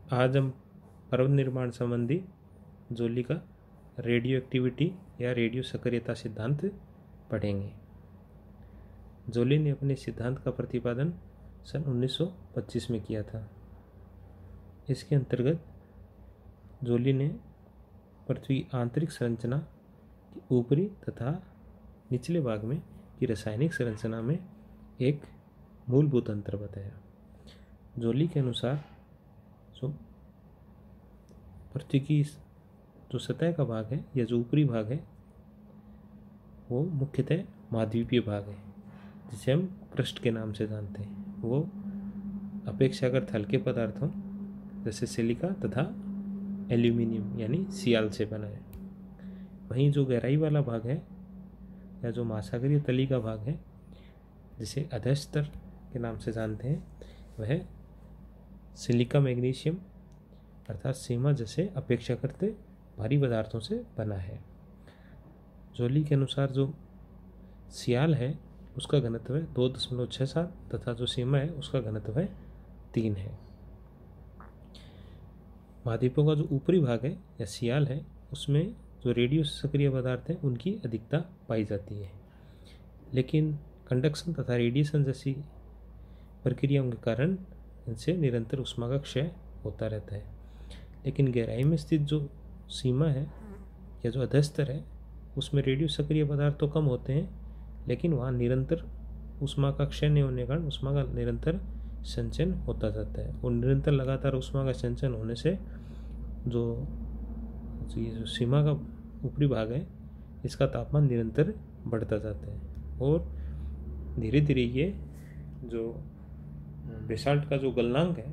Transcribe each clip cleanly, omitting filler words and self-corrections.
आज हम पर्वत निर्माण संबंधी जोली का रेडियो एक्टिविटी या रेडियो सक्रियता सिद्धांत पढ़ेंगे। जोली ने अपने सिद्धांत का प्रतिपादन सन 1925 में किया था। इसके अंतर्गत जोली ने पृथ्वी की आंतरिक संरचना के ऊपरी तथा निचले भाग में की रासायनिक संरचना में एक मूलभूत अंतर बताया। जोली के अनुसार जो पृथ्वी की जो सतह का भाग है या जो ऊपरी भाग है वो मुख्यतः महाद्वीपीय भाग है, जिसे हम क्रस्ट के नाम से जानते हैं। वो अपेक्षाकृत हल्के पदार्थों जैसे सिलिका तथा एल्यूमिनियम यानी सियाल से बना है। वहीं जो गहराई वाला भाग है या जो महासागरीय तली का भाग है, जिसे अधस्तर के नाम से जानते हैं, वह सिलिका मैग्नीशियम अर्थात सीमा जैसे अपेक्षाकृत भारी पदार्थों से बना है। जोली के अनुसार जो सियाल है उसका घनत्व है 2.67 तथा जो सीमा है उसका घनत्व है 3 है। महाद्वीपों का जो ऊपरी भाग है या सियाल है उसमें जो रेडियो सक्रिय पदार्थ हैं उनकी अधिकता पाई जाती है, लेकिन कंडक्शन तथा रेडिएशन जैसी प्रक्रियाओं के कारण इनसे निरंतर ऊष्मा का क्षय होता रहता है। लेकिन गहराई में स्थित जो सीमा है या जो अधस्तर है उसमें रेडियो सक्रिय पदार्थ तो कम होते हैं, लेकिन वहाँ निरंतर ऊष्मा का क्षय नहीं होने के कारण ऊष्मा का निरंतर संचयन होता जाता है। और निरंतर लगातार ऊष्मा का संचयन होने से जो ये जो सीमा का ऊपरी भाग है इसका तापमान निरंतर बढ़ता जाता है और धीरे धीरे ये जो बेसाल्ट का जो गलनांक है,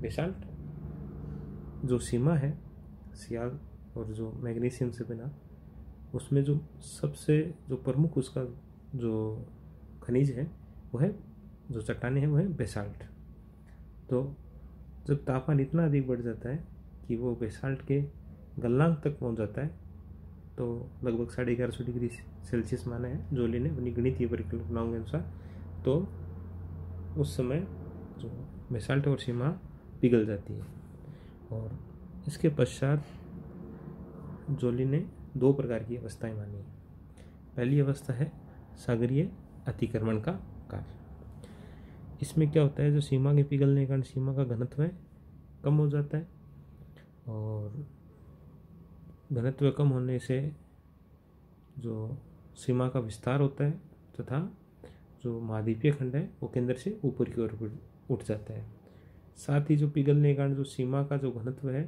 बेसाल्ट जो सीमा है सियाल और जो मैग्नीशियम से बना, उसमें जो सबसे जो प्रमुख उसका जो खनिज है वो है, जो चट्टानें हैं वो है बेसाल्ट। तो जब तापमान इतना अधिक बढ़ जाता है कि वो बेसाल्ट के गलनांक तक पहुंच जाता है, तो लगभग 1150 डिग्री सेल्सियस माना है जोली ने अपनी गणितीय परिकल्पनाओं के अनुसार। तो उस समय जो बेसाल्ट और सीमा पिघल जाती है। और इसके पश्चात जोली ने 2 प्रकार की अवस्थाएं मानी। पहली अवस्था है सागरीय अतिक्रमण का काल। इसमें क्या होता है, जो सीमा के पिघलने के कारण सीमा का घनत्व कम हो जाता है और घनत्व कम होने से जो सीमा का विस्तार होता है तथा जो महाद्वीपीय खंड है वो केंद्र से ऊपर की ओर उठ जाता है। साथ ही जो पिघलने के कारण जो सीमा का जो घनत्व है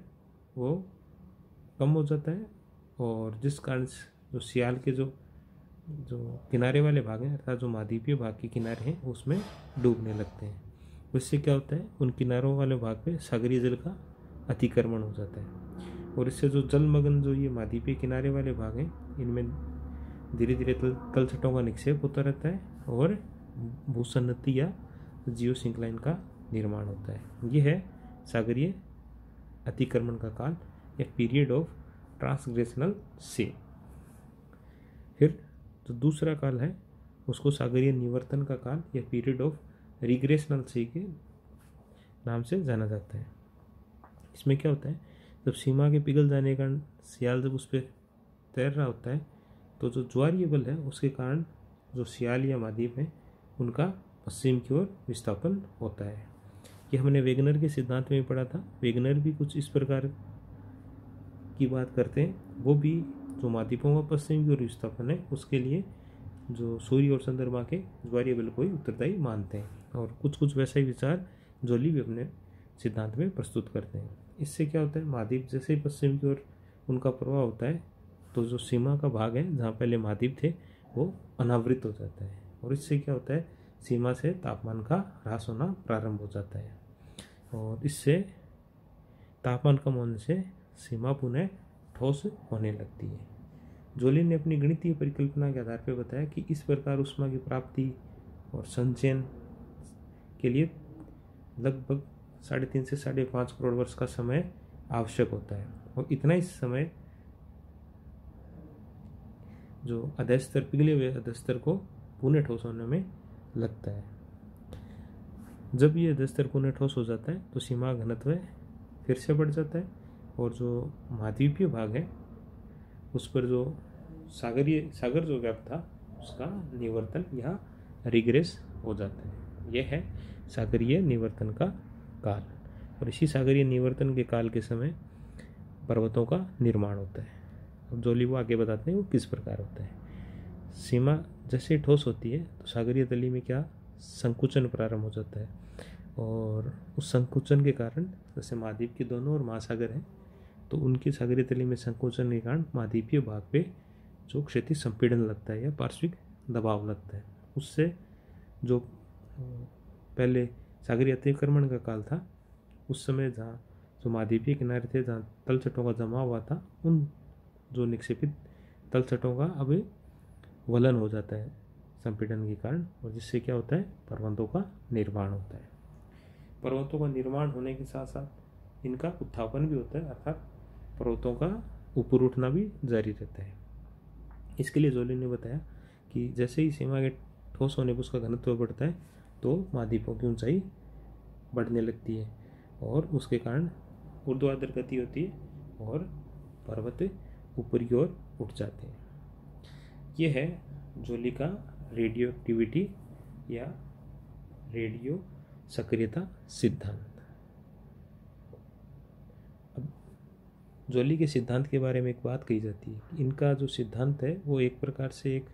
वो कम हो जाता है और जिस कारण जो सियाल के जो किनारे वाले भाग हैं अर्थात जो महाद्वीपीय भाग के किनारे हैं उसमें डूबने लगते हैं। उससे क्या होता है, उन किनारों वाले भाग पे सागरीय जल का अतिक्रमण हो जाता है और इससे जो जलमग्न जो ये महाद्वीपीय किनारे वाले भाग हैं इनमें धीरे धीरे तलछटों का निक्षेप होता रहता है और भूसन्नति या जियो सिंक्लाइन का निर्माण होता है। ये है सागरीय अतिक्रमण का काल या पीरियड ऑफ ट्रांसग्रेशनल सी। फिर जो दूसरा काल है उसको सागरीय निवर्तन का काल या पीरियड ऑफ रिग्रेशनल सी के नाम से जाना जाता है। इसमें क्या होता है, जब सीमा के पिघल जाने के कारण सियाल जब उस पर तैर रहा होता है तो जो ज्वारीय बल है उसके कारण जो सियाल या महाद्वीप है उनका पश्चिम की ओर विस्थापन होता है। ये हमने वेगनर के सिद्धांत में पढ़ा था। वेगनर भी कुछ इस प्रकार की बात करते हैं। वो भी जो महाद्वीपों का पश्चिम की ओर विस्थापन है उसके लिए जो सूर्य और चंद्रमा के ज्वारीय बल को ही उत्तरदायी मानते हैं और कुछ वैसा ही विचार जोली भी अपने सिद्धांत में प्रस्तुत करते हैं। इससे क्या होता है, महाद्वीप जैसे ही पश्चिम की ओर उनका प्रभाव होता है तो जो सीमा का भाग है जहाँ पहले महाद्वीप थे वो अनावृत हो जाता है और इससे क्या होता है, सीमा से तापमान का ह्रास होना प्रारंभ हो जाता है और इससे तापमान कम होने से सीमा पुनः ठोस होने लगती है। जोली ने अपनी गणितीय परिकल्पना के आधार पर बताया कि इस प्रकार ऊष्मा की प्राप्ति और संचयन के लिए लगभग 3.5 से 5.5 करोड़ वर्ष का समय आवश्यक होता है और इतना ही समय जो अधस्तर पिघले हुए अधस्तर को पुनः ठोस होने में लगता है। जब ये 10 तिरकोने ठोस हो जाता है तो सीमा घनत्व फिर से बढ़ जाता है और जो महाद्वीपीय भाग है उस पर जो सागर जो व्याप्त था उसका निवर्तन या रिग्रेस हो जाता है। यह है सागरीय निवर्तन का काल। और इसी सागरीय निवर्तन के काल के समय पर्वतों का निर्माण होता है। अब जोली वो आगे बताते हैं वो किस प्रकार होता है। सीमा जैसे ठोस होती है तो सागरीय तली में क्या संकुचन प्रारंभ हो जाता है और उस संकुचन के कारण जैसे महाद्वीप के दोनों और महासागर हैं तो उनकी सागरीय तली में संकोचन के कारण महाद्वीपीय भाग पे जो क्षैतिज संपीड़न लगता है या पार्श्विक दबाव लगता है, उससे जो पहले सागरीय अतिक्रमण का काल था उस समय जहाँ जो महाद्वीपीय किनारे थे जहाँ तलछटों का जमा हुआ था उन जो निक्षेपित तलछटों का अब वलन हो जाता है संपीड़न के कारण और जिससे क्या होता है पर्वतों का निर्माण होता है। पर्वतों का निर्माण होने के साथ साथ इनका उत्थापन भी होता है अर्थात पर्वतों का ऊपर उठना भी जारी रहता है। इसके लिए जोली ने बताया कि जैसे ही सीमा के ठोस होने पर उसका घनत्व बढ़ता है तो महाद्वीपों की ऊंचाई बढ़ने लगती है और उसके कारण ऊर्ध्वाधर गति होती है और पर्वत ऊपर की ओर उठ जाते हैं। ये है जोली का रेडियो एक्टिविटी या रेडियो सक्रियता सिद्धांत। अब जोली के सिद्धांत के बारे में एक बात कही जाती है कि इनका जो सिद्धांत है वो एक प्रकार से एक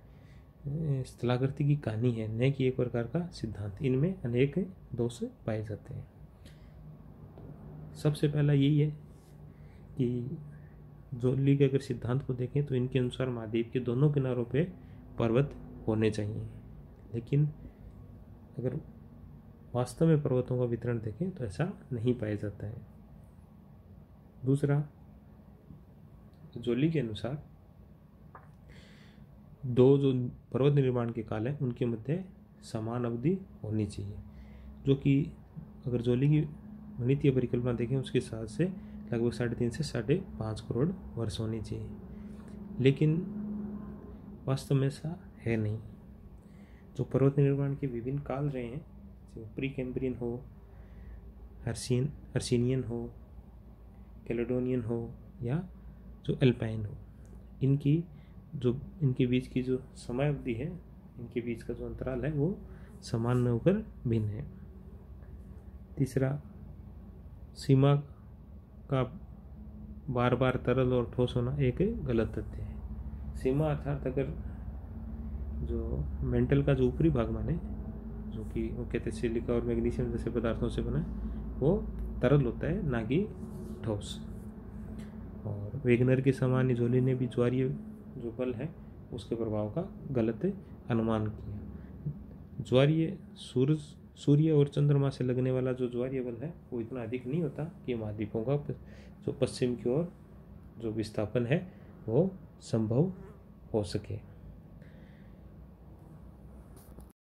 स्थलाकृति की कहानी है, न कि एक प्रकार का सिद्धांत। इनमें अनेक दोष पाए जाते हैं। सबसे पहला यही है कि जोली के अगर सिद्धांत को देखें तो इनके अनुसार महाद्वीप के दोनों किनारों पे पर्वत होने चाहिए, लेकिन अगर वास्तव में पर्वतों का वितरण देखें तो ऐसा नहीं पाया जाता है। दूसरा, जोली के अनुसार दो जो पर्वत निर्माण के काल हैं उनके मध्य समान अवधि होनी चाहिए, जो कि अगर जोली की गणितीय परिकल्पना देखें उसके हिसाब से लगभग 3.5 से 5.5 करोड़ वर्ष होनी चाहिए, लेकिन वास्तव में ऐसा है नहीं। जो पर्वत निर्माण के विभिन्न काल रहे हैं, जो प्री कैम्ब्रियन हो, हर्सिनियन हो, कैलेडोनियन हो या जो एल्पाइन हो, इनके बीच की जो समय अवधि है, इनके बीच का जो अंतराल है वो समान न होकर भिन्न है। तीसरा, सीमा का बार बार तरल और ठोस होना एक गलत तथ्य है। सीमा अर्थात अगर जो मेंटल का जो ऊपरी भाग माने, जो कि वो कहते हैं सिलिका और मैग्नीशियम जैसे पदार्थों से बना, वो तरल होता है ना कि ठोस। और वेगनर के समान जोली ने भी ज्वारीय जो बल है उसके प्रभाव का गलत अनुमान किया। ज्वारीय सूर्य और चंद्रमा से लगने वाला जो ज्वारीय बल है वो इतना अधिक नहीं होता कि महाद्वीपों का जो पश्चिम की ओर जो विस्थापन है वो संभव हो सके।